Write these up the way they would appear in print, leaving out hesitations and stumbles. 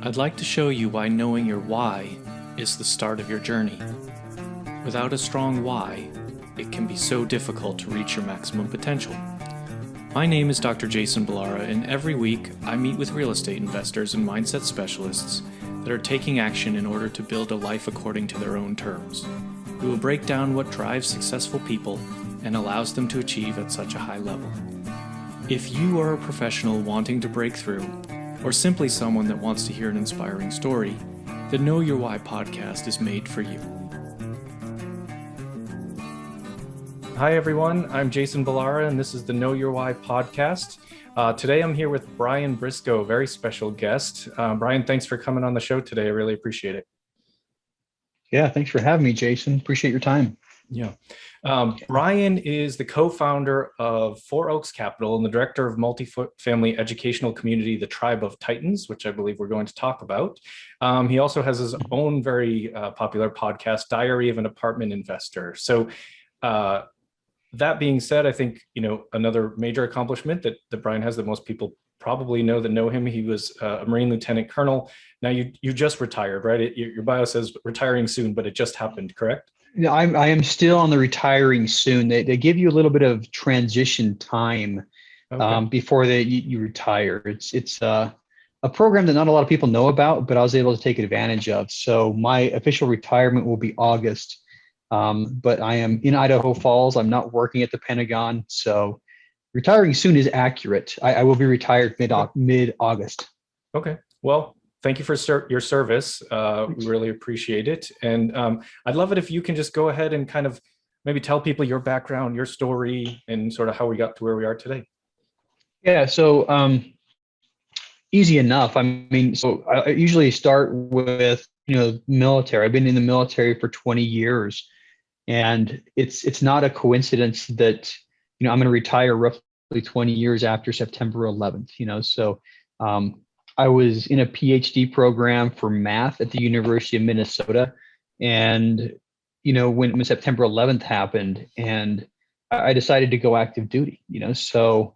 I'd like to show you why knowing your why is the start of your journey. Without a strong why, it can be so difficult to reach your maximum potential. My name is Dr. Jason Balara, and every week I meet with real estate investors and mindset specialists that are taking action in order to build a life according to their own terms. We will break down what drives successful people and allows them to achieve at such a high level. If you are a professional wanting to break through, or simply someone that wants to hear an inspiring story, the Know Your Why podcast is made for you. Hi everyone, I'm Jason Balara and this is the Know Your Why podcast. Today I'm here with Brian Briscoe, very special guest. Brian, thanks for coming on the show today. I really appreciate it. Yeah, thanks for having me, Jason. Appreciate your time. Yeah. Brian is the co-founder of Four Oaks Capital and the director of multifamily educational community, the Tribe of Titans, which I believe we're going to talk about. He also has his own very popular podcast, Diary of an Apartment Investor. So that being said, I think, another major accomplishment that Brian has that most people probably know him. He was a Marine Lieutenant Colonel. Now you just retired, right? Your bio says retiring soon, but it just happened, correct? Yeah, I am still on the retiring soon. They give you a little bit of transition time before you retire. It's a program that not a lot of people know about, but I was able to take advantage of. So my official retirement will be August, but I am in Idaho Falls. I'm not working at the Pentagon, so retiring soon is accurate. I will be retired mid-August. Okay. Well, thank you for your service. We really appreciate it. And I'd love it if you can just go ahead and kind of maybe tell people your background, your story, and sort of how we got to where we are today. Yeah, so easy enough. I mean, so I usually start with, military. I've been in the military for 20 years, and it's not a coincidence that, I'm going to retire roughly 20 years after September 11th, so I was in a PhD program for math at the University of Minnesota. And, when September 11th happened and I decided to go active duty, so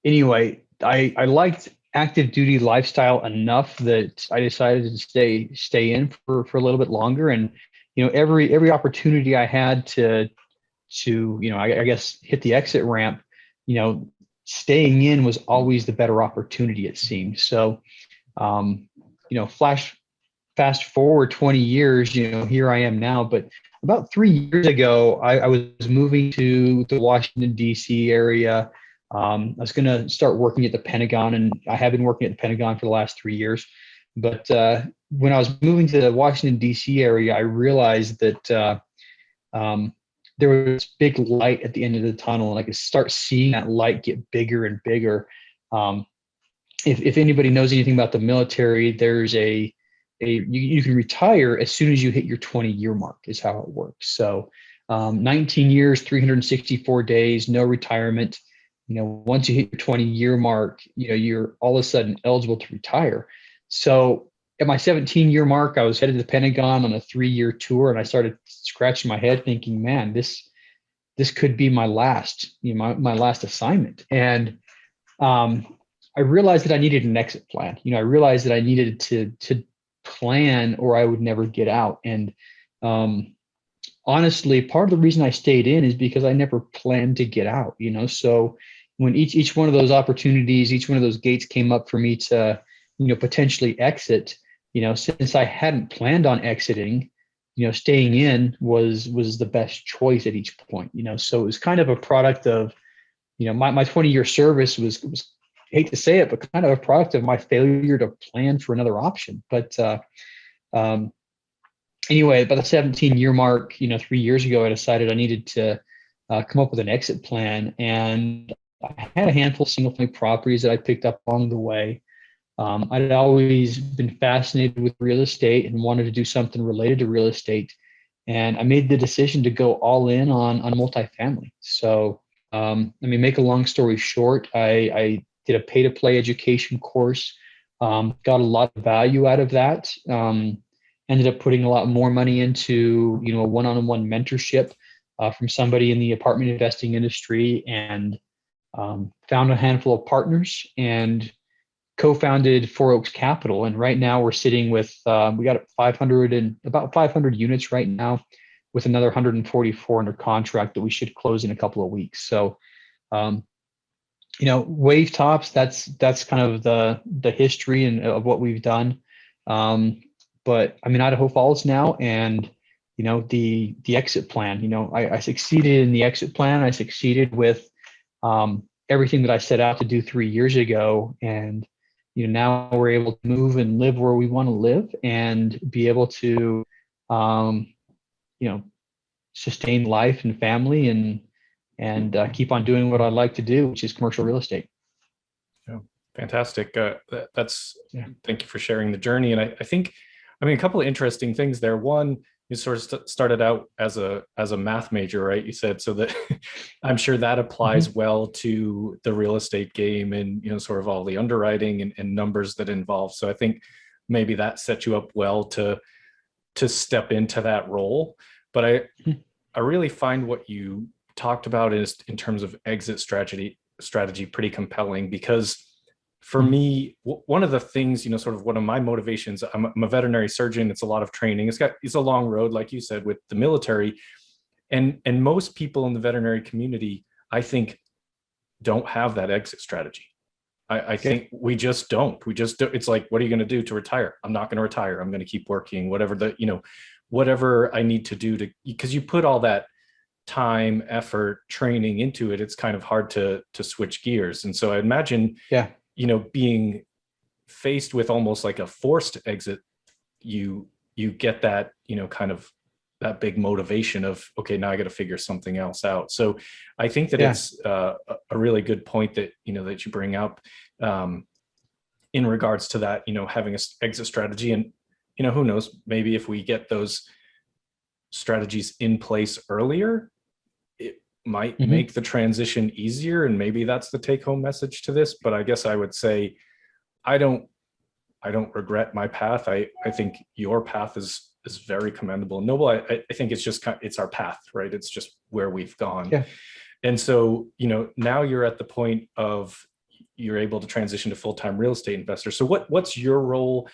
anyway, I liked active duty lifestyle enough that I decided to stay in for a little bit longer. And, every opportunity I had to I guess hit the exit ramp, staying in was always the better opportunity, it seemed. So, fast forward 20 years, here I am now. But about 3 years ago, I was moving to the Washington, D.C. area. I was going to start working at the Pentagon, and I have been working at the Pentagon for the last 3 years. But when I was moving to the Washington, D.C. area, I realized that there was this big light at the end of the tunnel, and I could start seeing that light get bigger and bigger. If anybody knows anything about the military, there's you can retire as soon as you hit your 20-year mark is how it works. So 19 years, 364 days, no retirement. Once you hit your 20-year mark, you're all of a sudden eligible to retire. So at my 17-year mark, I was headed to the Pentagon on a 3-year tour, and I started scratching my head thinking, man, this could be my last, my last assignment. And I realized that I needed an exit plan. I realized that I needed to plan or I would never get out. And honestly, part of the reason I stayed in is because I never planned to get out, so when each one of those opportunities, each one of those gates came up for me to, potentially exit, since I hadn't planned on exiting, staying in was the best choice at each point, so it was kind of a product of, my 20-year service was hate to say it, but kind of a product of my failure to plan for another option. But anyway, by the 17-year mark, 3 years ago, I decided I needed to come up with an exit plan. And I had a handful of single-family properties that I picked up along the way. I'd always been fascinated with real estate and wanted to do something related to real estate. And I made the decision to go all in on multifamily. So, make a long story short, I did a pay-to-play education course, got a lot of value out of that, ended up putting a lot more money into, a one-on-one mentorship from somebody in the apartment investing industry, and found a handful of partners and co-founded Four Oaks Capital, and right now we're sitting with we got about 500 units right now, with another 144 under contract that we should close in a couple of weeks. So, wave tops. That's kind of the history and of what we've done. But I'm in Idaho Falls now, and the exit plan. I succeeded in the exit plan. I succeeded with everything that I set out to do 3 years ago, and now we're able to move and live where we want to live, and be able to sustain life and family, and keep on doing what I like to do, which is commercial real estate. Yeah, fantastic. Thank you for sharing the journey. And I think, a couple of interesting things there. One, you sort of started out as a math major, right? You said, so that I'm sure that applies well to the real estate game, and sort of all the underwriting and numbers that involve. So I think maybe that set you up well to step into that role. But I really find what you talked about is, in terms of exit strategy pretty compelling, because for me, one of the things, sort of one of my motivations, I'm a veterinary surgeon. It's a lot of training. It's a long road, like you said, with the military, and most people in the veterinary community, I think, don't have that exit strategy. I think we just don't. It's like, what are you going to do to retire? I'm not going to retire. I'm going to keep working, whatever I need to do because you put all that time, effort, training into it. It's kind of hard to switch gears. And so I imagine, being faced with almost like a forced exit, you get that, kind of that big motivation of, okay, now I got to figure something else out. So I think that it's a really good point that, that you bring up in regards to that, having an exit strategy. And, who knows, maybe if we get those strategies in place earlier, it might make the transition easier. And maybe that's the take home message to this. But I guess I would say, I don't regret my path. I think your path is very commendable and noble. I think it's just it's our path, right? It's just where we've gone. Yeah. And so, now you're at the point of you're able to transition to full-time real estate investor. So what's your role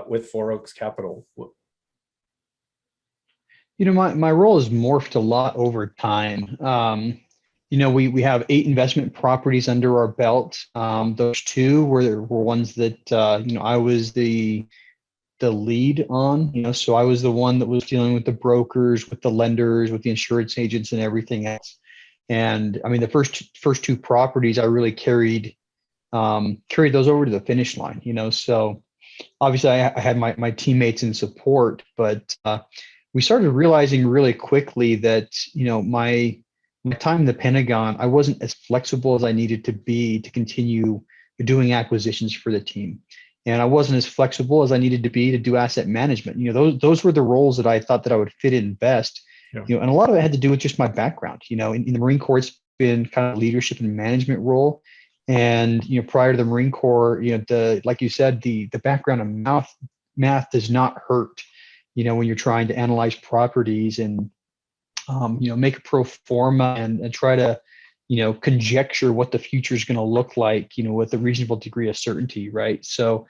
with Four Oaks Capital? My role has morphed a lot over time. We have 8 investment properties under our belt. Those 2 were ones that I was the lead on. So I was the one that was dealing with the brokers, with the lenders, with the insurance agents, and everything else. And the first 2 properties I really carried those over to the finish line. So obviously I had my teammates in support, but we started realizing really quickly that my time in the Pentagon, I wasn't as flexible as I needed to be to continue doing acquisitions for the team, and I wasn't as flexible as I needed to be to do asset management. Those were the roles that I thought that I would fit in best. And a lot of it had to do with just my background. In the Marine Corps, it's been kind of leadership and management role. And prior to the Marine Corps, like you said, the background of math does not hurt. When you're trying to analyze properties and make a pro forma and try to conjecture what the future is going to look like, with a reasonable degree of certainty, right? So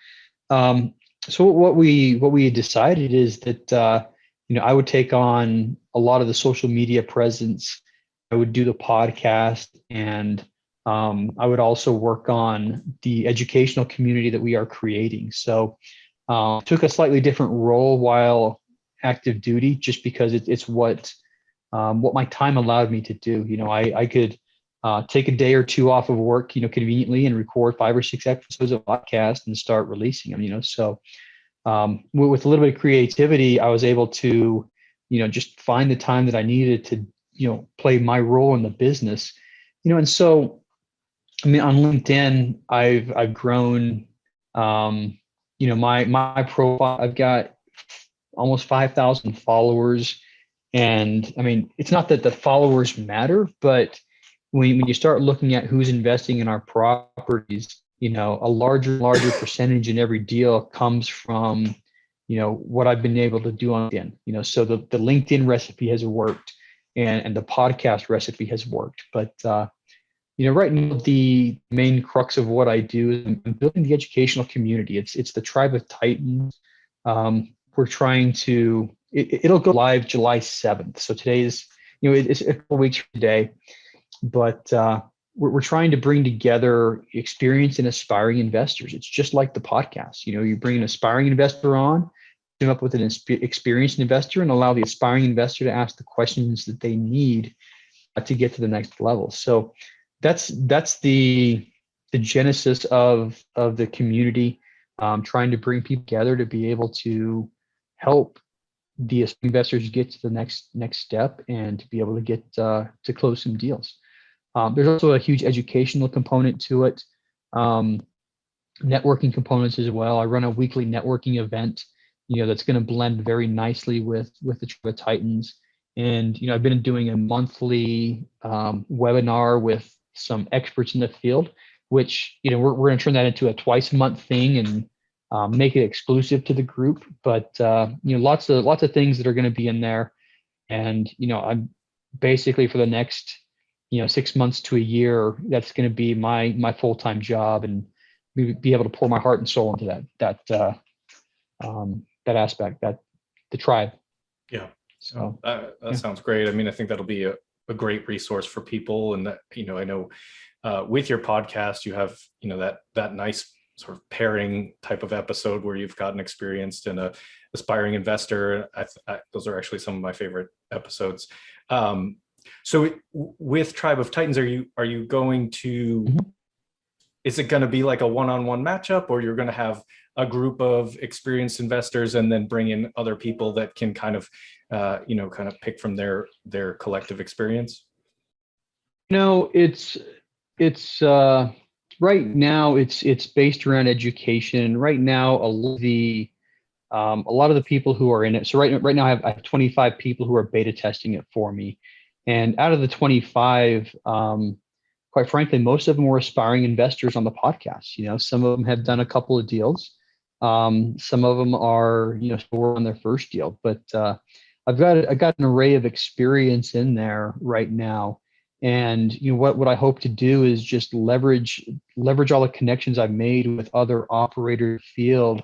what we had decided is that I would take on a lot of the social media presence. I would do the podcast, and I would also work on the educational community that we are creating. So took a slightly different role while active duty, just because it's what my time allowed me to do. I could take a day or 2 off of work, conveniently, and record 5 or 6 episodes of podcast and start releasing them. So with a little bit of creativity, I was able to, just find the time that I needed to, play my role in the business. And so, on LinkedIn, I've grown, my profile. I've got almost 5,000 followers. And it's not that the followers matter, but when you start looking at who's investing in our properties, a larger percentage in every deal comes from, what I've been able to do on LinkedIn. So the LinkedIn recipe has worked, and the podcast recipe has worked. But right now the main crux of what I do is I'm building the educational community. It's the Tribe of Titans. We're trying to. It'll go live July 7th. So today's, it's a couple weeks from today, but we're trying to bring together experienced and aspiring investors. It's just like the podcast. You bring an aspiring investor on, team up with an experienced investor, and allow the aspiring investor to ask the questions that they need to get to the next level. So that's the genesis of the community, trying to bring people together to be able to help the investors get to the next step and to be able to get to close some deals. There's also a huge educational component to it, networking components as well. I run a weekly networking event, that's going to blend very nicely with the Tribe of Titans. And I've been doing a monthly webinar with some experts in the field, which we're going to turn that into a twice a month thing and make it exclusive to the group. But lots of things that are going to be in there, and I'm basically for the next 6 months to a year, that's going to be my full-time job, and be able to pour my heart and soul into that aspect, that the tribe. Yeah. So that sounds great. I mean, I think that'll be a great resource for people. And that, I know with your podcast, you have, that nice sort of pairing type of episode where you've got an experienced and a aspiring investor. Those are actually some of my favorite episodes. So with Tribe of Titans, are you going to, is it going to be like a one-on-one matchup, or you're going to have a group of experienced investors and then bring in other people that can kind of pick from their collective experience? It's right now it's based around education. Right now, a lot of the people who are in it. So right now I have 25 people who are beta testing it for me. And out of the 25, quite frankly, most of them were aspiring investors on the podcast. Some of them have done a couple of deals. Some of them are, still on their first deal. But I got an array of experience in there right now. And what I hope to do is just leverage all the connections I've made with other operators field,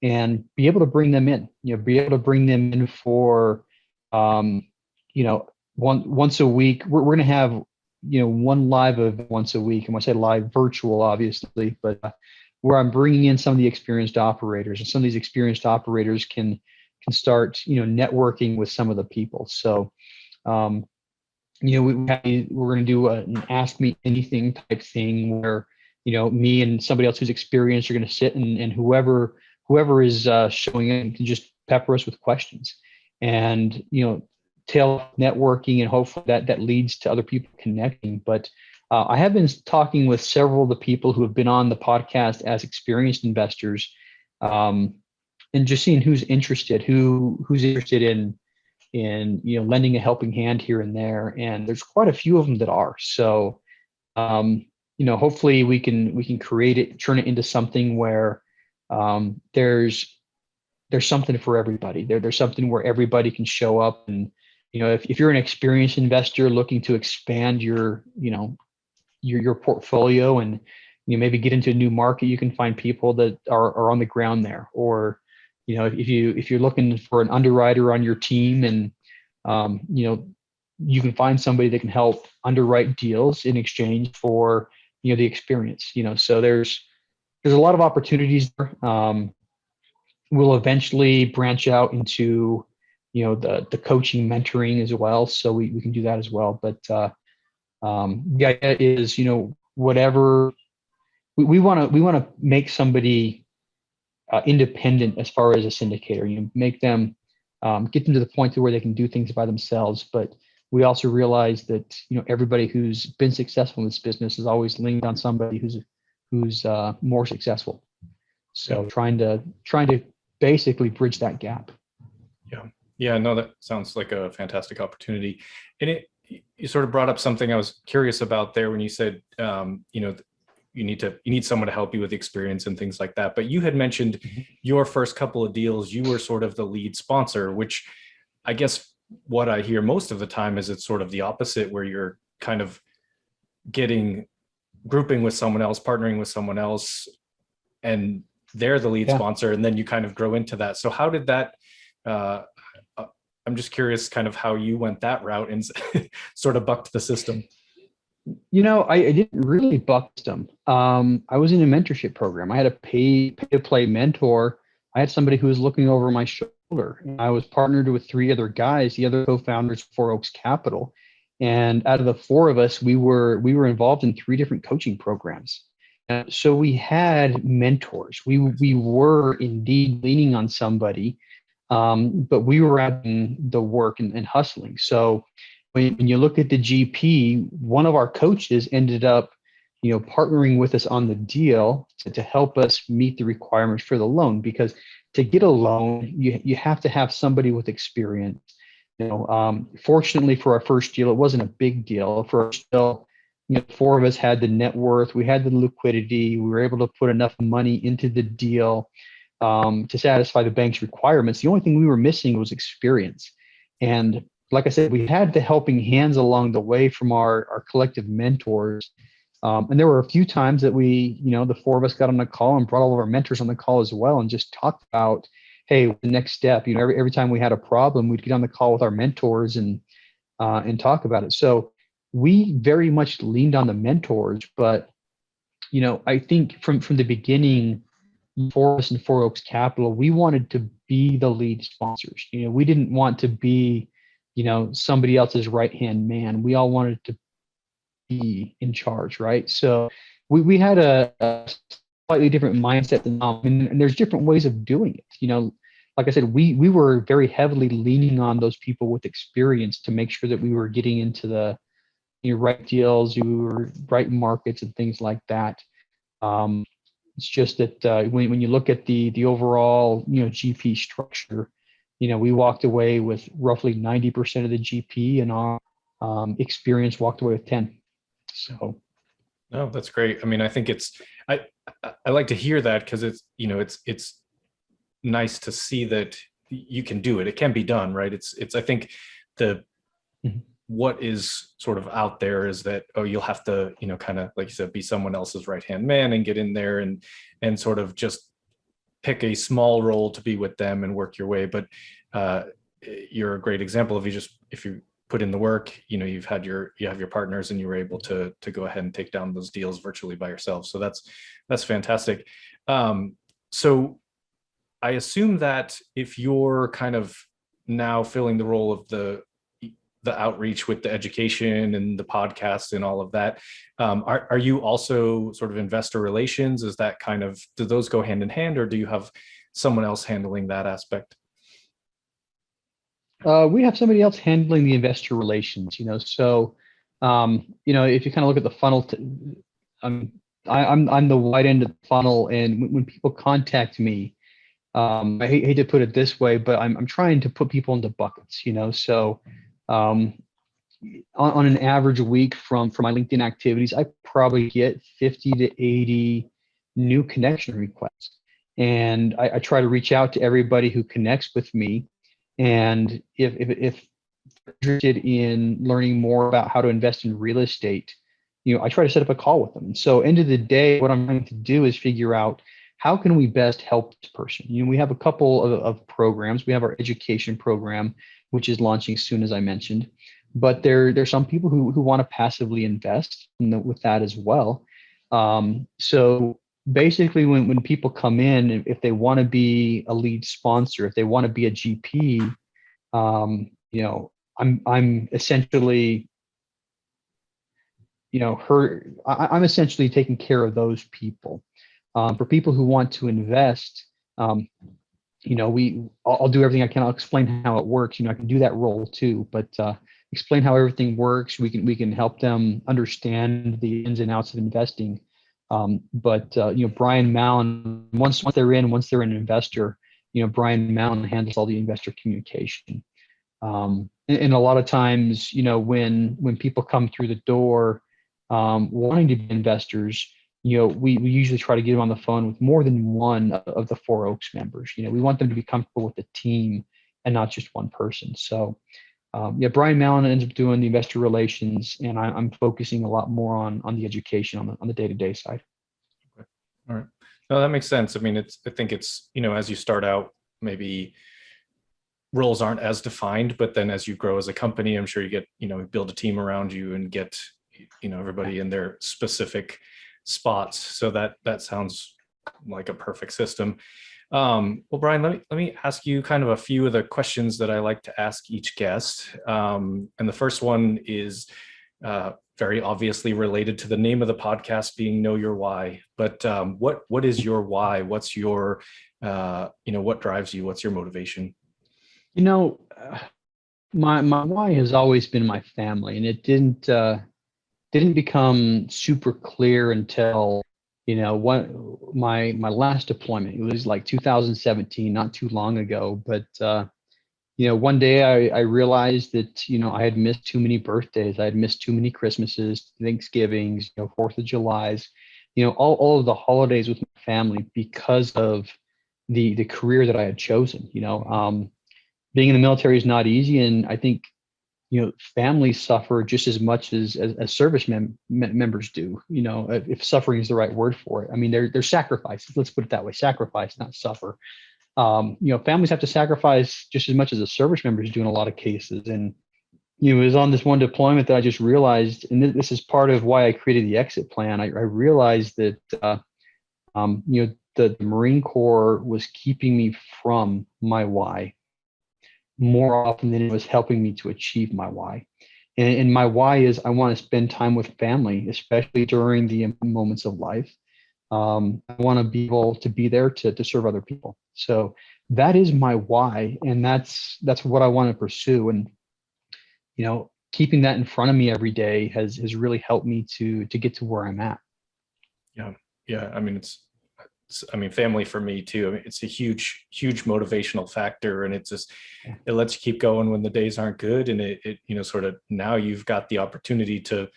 and be able to bring them in. Be able to bring them in for, once a week. We're going to have one live event once a week, and when I say live, virtual, obviously, but where I'm bringing in some of the experienced operators, and some of these experienced operators can start networking with some of the people. So we're going to do an ask me anything type thing where me and somebody else who's experienced are going to sit, and whoever is showing in can just pepper us with questions, and tail networking, and hopefully that leads to other people connecting. But I have been talking with several of the people who have been on the podcast as experienced investors, and just seeing who's interested in lending a helping hand here and there. And there's quite a few of them that are. So hopefully we can create it, turn it into something where there's something for everybody. There's something where everybody can show up. And if you're an experienced investor looking to expand your portfolio, and maybe get into a new market, you can find people that are on the ground there. Or if you're looking for an underwriter on your team, and you can find somebody that can help underwrite deals in exchange for the experience. So there's a lot of opportunities there. We'll eventually branch out into the coaching, mentoring as well, so we can do that as well. But the idea is whatever we want to make somebody independent as far as a syndicator. Make them get them to the point to where they can do things by themselves. But we also realize that everybody who's been successful in this business has always leaned on somebody who's more successful. So trying to basically bridge that gap. Yeah, no, that sounds like a fantastic opportunity. And you sort of brought up something I was curious about there when you said, you need someone to help you with experience and things like that. But you had mentioned your first couple of deals, you were sort of the lead sponsor, which I guess what I hear most of the time is it's sort of the opposite, where you're kind of getting grouping with someone else, partnering with someone else, and they're the lead Yeah. sponsor, and then you kind of grow into that. So how did that, uh, I'm just curious kind of how you went that route and sort of bucked the system. I didn't really buck them. I was in a mentorship program. I had a pay to play mentor. I had somebody who was looking over my shoulder. I was partnered with three other guys, the other co-founders of Four Oaks Capital. And out of the four of us, we were involved in three different coaching programs. So we had mentors. We were indeed leaning on somebody, but we were at the work and hustling. So when you look at the GP, one of our coaches ended up, partnering with us on the deal to help us meet the requirements for the loan. Because to get a loan, you have to have somebody with experience. Fortunately for our first deal, it wasn't a big deal. For our deal, four of us had the net worth, we had the liquidity, we were able to put enough money into the deal to satisfy the bank's requirements. The only thing we were missing was experience. And like I said, we had the helping hands along the way from our collective mentors. And there were a few times that the four of us got on a call and brought all of our mentors on the call as well and just talked about, hey, the next step. Every time we had a problem, we'd get on the call with our mentors and talk about it. So we very much leaned on the mentors, but I think from the beginning, for us in Four Oaks Capital, we wanted to be the lead sponsors. We didn't want to be, somebody else's right-hand man. We all wanted to be in charge, right? So we had a slightly different mindset than and there's different ways of doing it. Like I said, we were very heavily leaning on those people with experience to make sure that we were getting into the right deals, we were right markets and things like that. It's just that when you look at the overall GP structure, we walked away with roughly 90% of the GP, and our experience walked away with 10. So, no, that's great. I mean, I think I like to hear that because it's nice to see that you can do it. It can be done, right? I think what is sort of out there is that, oh, you'll have to, kind of, like you said, be someone else's right-hand man and get in there and sort of just pick a small role to be with them and work your way. But you're a great example of if you put in the work, you have your partners and you were able to go ahead and take down those deals virtually by yourself. So that's fantastic. So I assume that if you're kind of now filling the role of the outreach with the education and the podcast and all of that, are you also sort of investor relations? Is that do those go hand in hand, or do you have someone else handling that aspect? We have somebody else handling the investor relations. So if you kind of look at the funnel, I'm the wide end of the funnel, and when people contact me, I hate to put it this way, but I'm trying to put people into buckets. So on an average week from my LinkedIn activities, I probably get 50 to 80 new connection requests. And I try to reach out to everybody who connects with me. And if interested in learning more about how to invest in real estate, I try to set up a call with them. So end of the day, what I'm trying to do is figure out how can we best help this person. We have a couple of programs. We have our education program, which is launching soon, as I mentioned. But there's some people who want to passively invest with that as well. So basically, when people come in, if they want to be a lead sponsor, if they want to be a GP, I'm essentially, I'm essentially taking care of those people. For people who want to invest, I'll do everything I can. I'll explain how it works. I can do that role too, but explain how everything works. We can help them understand the ins and outs of investing. But Brian Mallon, once they're an investor, Brian Mallon handles all the investor communication. And a lot of times, when people come through the door wanting to be investors, we usually try to get them on the phone with more than one of the Four Oaks members. We want them to be comfortable with the team and not just one person. So Brian Mallon ends up doing the investor relations, and I'm focusing a lot more on the education on the day-to-day side. Okay. All right. No, that makes sense. I mean, I think it's, as you start out, maybe roles aren't as defined, but then as you grow as a company, I'm sure you get, build a team around you and get, everybody in their specific spots. So that sounds like a perfect system. Well, Brian, let me ask you kind of a few of the questions that I like to ask each guest. And the first one is very obviously related to the name of the podcast being Know Your Why. But what is your why? What's your, what drives you? What's your motivation? My why has always been my family, and it didn't become super clear until what my last deployment. It was like 2017, not too long ago. But one day I realized that I had missed too many birthdays, I had missed too many Christmases, Thanksgivings, 4th of July's, all of the holidays with my family because of the career that I had chosen. Being in the military is not easy, and I think families suffer just as much as service members do. If suffering is the right word for it. I mean, they're sacrifices. Let's put it that way: sacrifice, not suffer. Families have to sacrifice just as much as the service members do in a lot of cases. And it was on this one deployment that I just realized, and this is part of why I created the exit plan. I realized that the Marine Corps was keeping me from my why more often than it was helping me to achieve my why. And my why is I want to spend time with family, especially during the moments of life. I want to be able to be there to serve other people. So that is my why, and that's what I want to pursue. And keeping that in front of me every day has really helped me to get to where I'm at. Yeah. I mean, family for me too. I mean, it's a huge motivational factor, and it lets you keep going when the days aren't good. And it sort of, now you've got the opportunity to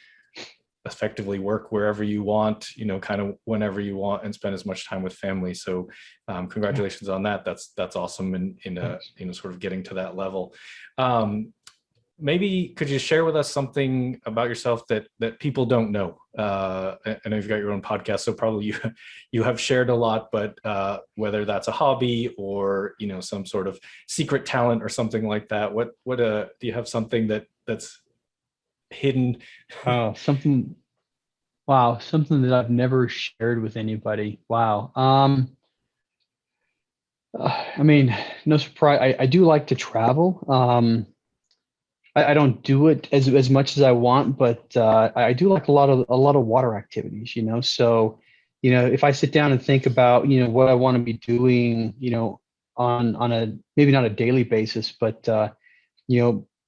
effectively work wherever you want, kind of whenever you want, and spend as much time with family. So congratulations on that. That's awesome. In sort of getting to that level. Maybe could you share with us something about yourself that people don't know? I know you've got your own podcast, so probably you have shared a lot, but whether that's a hobby or some sort of secret talent or something like that, what do you have something that's hidden? Something that I've never shared with anybody. Wow. I mean, no surprise. I do like to travel. I don't do it as much as I want, but I do like a lot of water activities. So if I sit down and think about what I want to be doing, on a maybe not a daily basis, but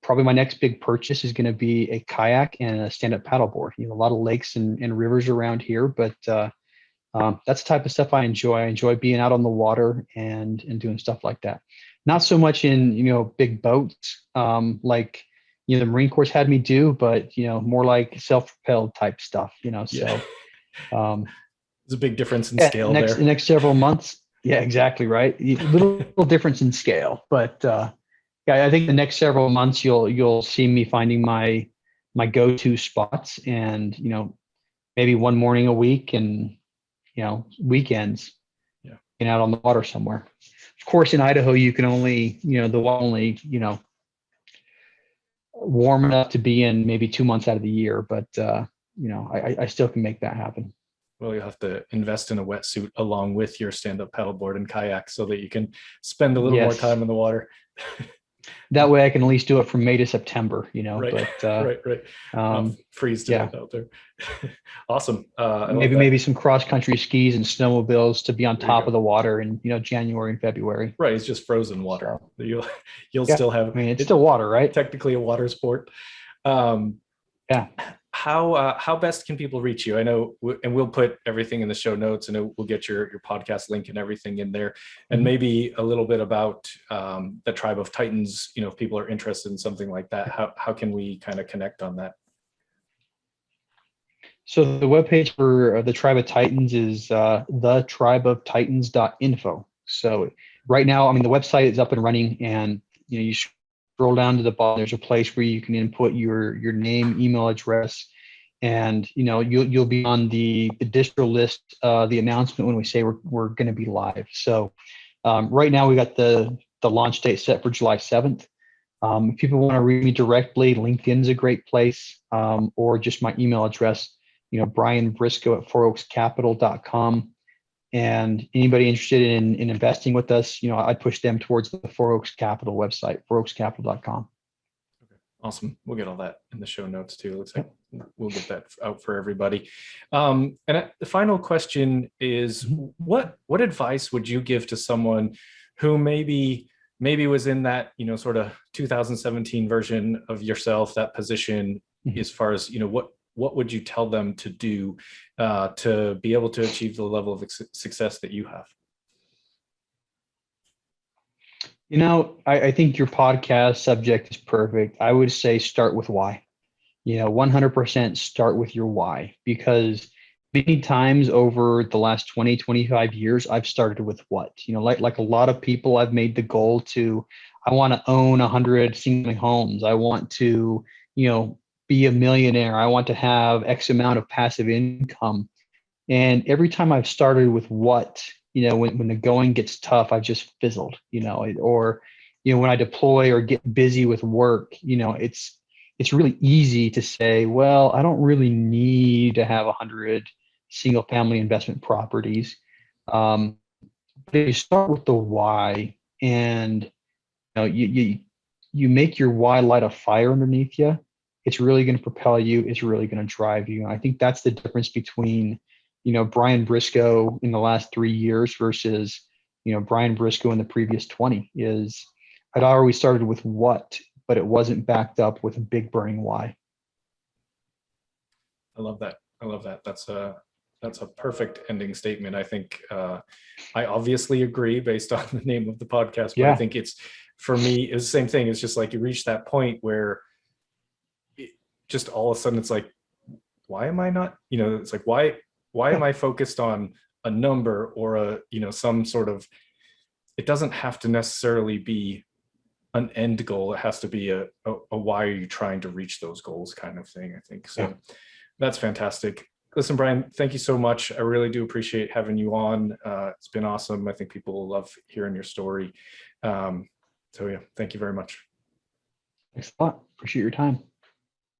probably my next big purchase is going to be a kayak and a stand-up paddleboard. A lot of lakes and rivers around here, but that's the type of stuff I enjoy. I enjoy being out on the water and doing stuff like that. Not so much in big boats like the Marine Corps had me do, but more like self-propelled type stuff. So there's a big difference in scale there. The next several months. Yeah, exactly right. Little difference in scale, but I think the next several months you'll see me finding my go-to spots, and maybe one morning a week, and weekends, getting out on the water somewhere. Of course, in Idaho, you can only warm enough to be in maybe 2 months out of the year, but I still can make that happen. Well, you'll have to invest in a wetsuit along with your stand-up paddleboard and kayak so that you can spend a little more time in the water. That way I can at least do it from May to September, Right. but Right. Freeze to death out there. Awesome. Maybe some cross-country skis and snowmobiles to be on top of the water in January and February. Right. It's just frozen water. So, you'll still have. I mean, it's still water, right? Technically a water sport. How best can people reach you? I know, and we'll put everything in the show notes, and we'll get your podcast link and everything in there, and maybe a little bit about the Tribe of Titans. If people are interested in something like that, how can we kind of connect on that? So the webpage for the Tribe of Titans is thetribeoftitans.info. So right now, I mean, the website is up and running, and you scroll down to the bottom. There's a place where you can input your name, email address, and you'll be on the distro list, the announcement when we say we're going to be live. So right now we got the launch date set for July 7th. If people want to read me directly, LinkedIn is a great place, or just my email address, Brian Briscoe at fouroakscapital.com. And anybody interested in investing with us, I'd push them towards the Four Oaks Capital website, fouroakscapital.com. Awesome. We'll get all that in the show notes too. Looks like we'll get that out for everybody. And the final question is, what advice would you give to someone who maybe was in that, sort of 2017 version of yourself, that position, as far as, what would you tell them to do to be able to achieve the level of success that you have? I think your podcast subject is perfect. I would say start with why. 100% start with your why, because many times over the last 20, 25 years, I've started with what, like a lot of people, I've made the goal to, I want to own 100 single homes. I want to, be a millionaire. I want to have X amount of passive income. And every time I've started with what, when the going gets tough, I've just fizzled, or, when I deploy or get busy with work, it's really easy to say, well, I don't really need to have 100 single family investment properties. But if you start with the why, and you make your why light a fire underneath you, it's really going to propel you. It's really going to drive you. And I think that's the difference between, Brian Briscoe in the last 3 years versus, Brian Briscoe in the previous 20 is I'd always started with what, but it wasn't backed up with a big burning why. I love that. That's a perfect ending statement. I think I obviously agree based on the name of the podcast, but I think it's, for me, it's the same thing. It's just like you reach that point where just all of a sudden it's like, why am I not, it's like, why am I focused on a number or some sort of, it doesn't have to necessarily be an end goal. It has to be a why are you trying to reach those goals kind of thing, I think. So that's fantastic. Listen, Brian, thank you so much. I really do appreciate having you on. It's been awesome. I think people will love hearing your story. So yeah, thank you very much. Thanks a lot. Appreciate your time.